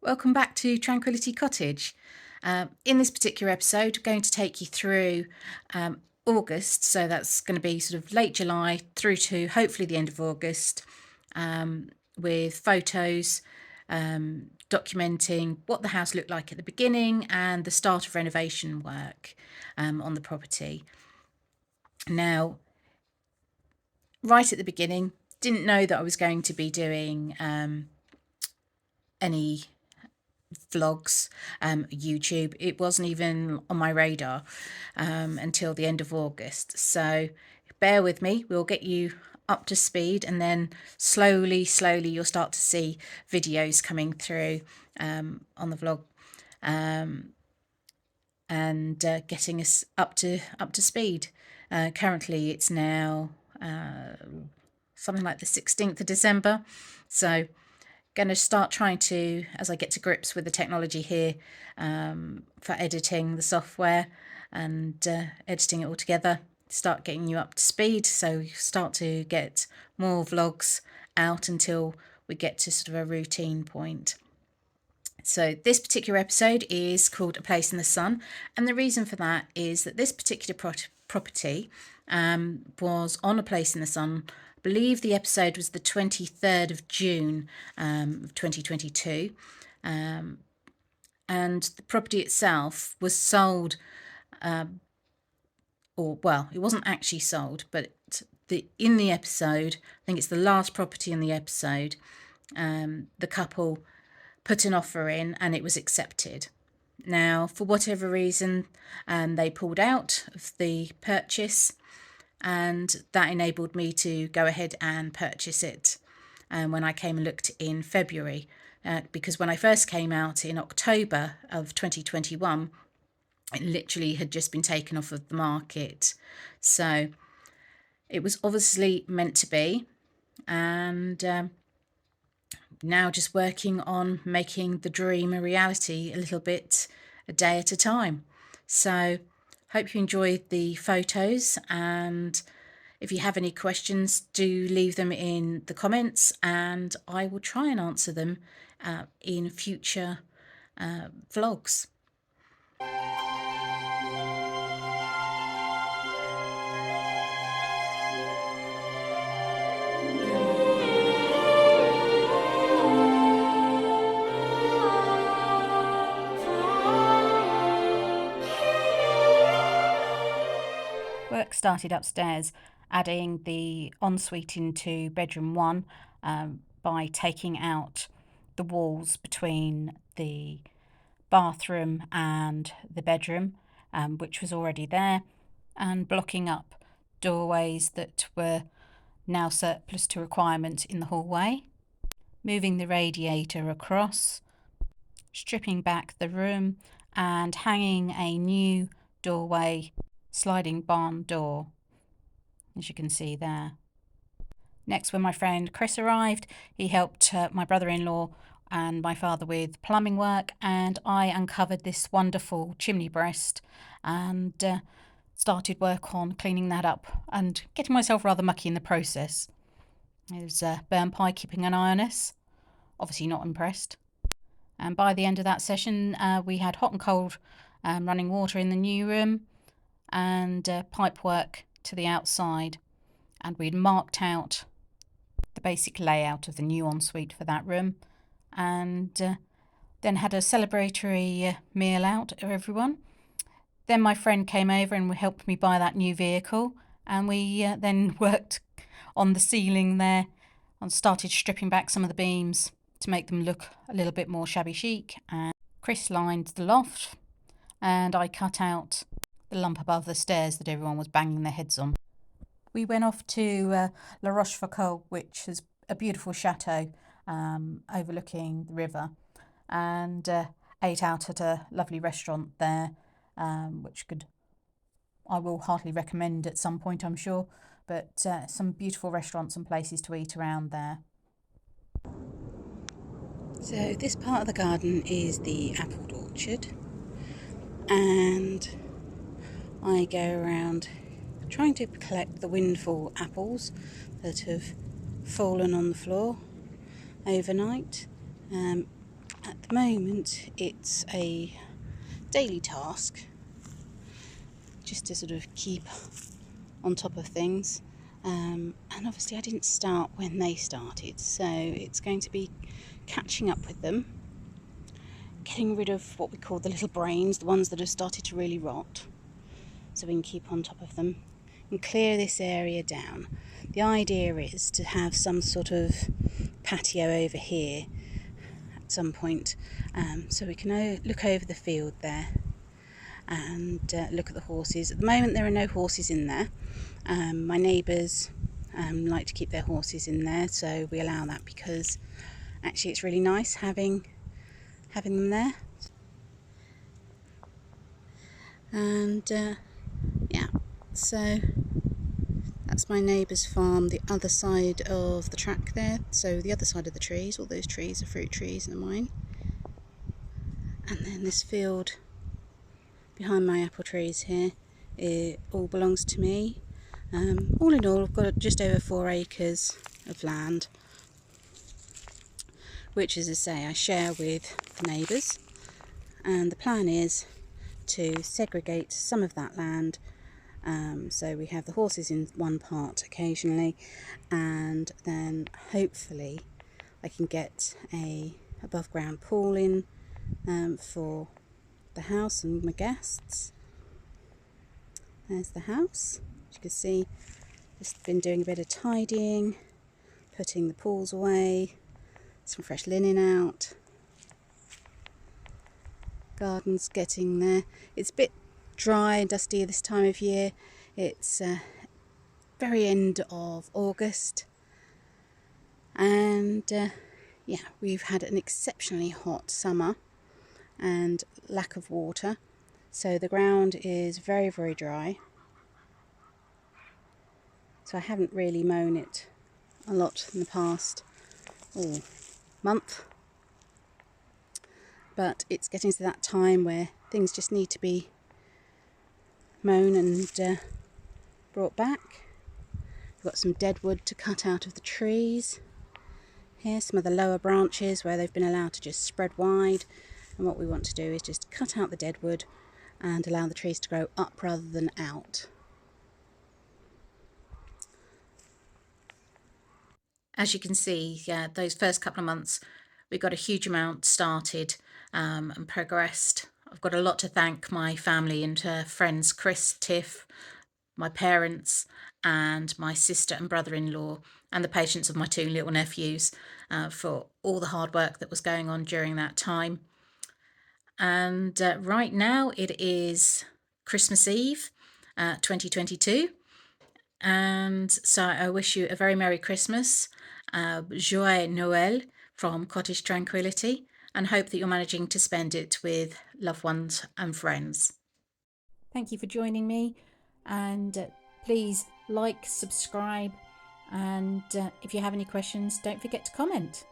Welcome back to Tranquillity Cottage. In this particular episode, I'm going to take you through August, so that's going to be sort of late July through to hopefully the end of August, with photos documenting what the house looked like at the beginning and the start of renovation work on the property. Now, right at the beginning, didn't know that I was going to be doing any vlogs, YouTube. It wasn't even on my radar until the end of August. So bear with me, we'll get you up to speed, and then slowly you'll start to see videos coming through on the vlog, and getting us up to speed. Currently it's now something like the 16th of December, so going to start trying to, as I get to grips with the technology here, for editing the software and editing it all together, start getting you up to speed, so you start to get more vlogs out until we get to sort of a routine point. So this particular episode is called A Place in the Sun, and the reason for that is that this particular property was on A Place in the Sun. I believe the episode was the 23rd of June of 2022, and the property itself was sold, or well, it wasn't actually sold, but in the episode, I think it's the last property in the episode, the couple put an offer in and it was accepted. Now, for whatever reason, they pulled out of the purchase, and that enabled me to go ahead and purchase it when I came and looked in February, because when I first came out in October of 2021, it literally had just been taken off of the market. So it was obviously meant to be, and now just working on making the dream a reality, a little bit a day at a time. So hope you enjoyed the photos, and if you have any questions, do leave them in the comments and I will try and answer them in future vlogs. Work started upstairs, adding the ensuite into bedroom 1 by taking out the walls between the bathroom and the bedroom, which was already there, and blocking up doorways that were now surplus to requirement in the hallway, moving the radiator across, stripping back the room and hanging a new doorway sliding barn door, as you can see there. Next, when my friend Chris arrived, he helped my brother-in-law and my father with plumbing work, and I uncovered this wonderful chimney breast and started work on cleaning that up and getting myself rather mucky in the process. It was Burn Pie keeping an eye on us, obviously not impressed. And by the end of that session, we had hot and cold running water in the new room, and pipe work to the outside, and we'd marked out the basic layout of the new ensuite for that room, and then had a celebratory meal out of everyone. Then my friend came over and helped me buy that new vehicle, and we then worked on the ceiling there and started stripping back some of the beams to make them look a little bit more shabby chic. And Chris lined the loft, and I cut out the lump above the stairs that everyone was banging their heads on. We went off to La Rochefoucauld, which is a beautiful chateau overlooking the river, and ate out at a lovely restaurant there, which I will heartily recommend at some point, I'm sure, but some beautiful restaurants and places to eat around there. So this part of the garden is the apple orchard, and I go around trying to collect the windfall apples that have fallen on the floor overnight. At the the moment it's a daily task just to sort of keep on top of things, and obviously I didn't start when they started, so it's going to be catching up with them, getting rid of what we call the little brains, the ones that have started to really rot, so we can keep on top of them and clear this area down. The idea is to have some sort of patio over here at some point, so we can look over the field there and look at the horses. At the moment there are no horses in there. My neighbours like to keep their horses in there, so we allow that because actually it's really nice having them there. And yeah, so that's my neighbour's farm, the other side of the track there. So the other side of the trees, all those trees are fruit trees and mine. And then this field behind my apple trees here, it all belongs to me. All in all, I've got just over 4 acres of land, which, as I say, I share with the neighbours. And the plan is to segregate some of that land. So we have the horses in one part occasionally, and then hopefully I can get a above ground pool in for the house and my guests. There's the house. As you can see, just been doing a bit of tidying, putting the pools away, some fresh linen out. Garden's getting there. It's a bit dry and dusty this time of year. It's very end of August, and yeah, we've had an exceptionally hot summer and lack of water, so the ground is very, very dry. So I haven't really mown it a lot in the past month, but it's getting to that time where things just need to be mown and brought back. We've got some dead wood to cut out of the trees. Here's some of the lower branches where they've been allowed to just spread wide, and what we want to do is just cut out the dead wood and allow the trees to grow up rather than out. As you can see, yeah, those first couple of months we got a huge amount started and progressed. I've got a lot to thank my family and friends, Chris, Tiff, my parents and my sister and brother-in-law, and the patience of my 2 little nephews for all the hard work that was going on during that time. And right now it is Christmas Eve 2022, and so I wish you a very Merry Christmas, Joyeux Noël from Cottage Tranquallity, and hope that you're managing to spend it with loved ones and friends. Thank you for joining me, and please like, subscribe, and if you have any questions, don't forget to comment.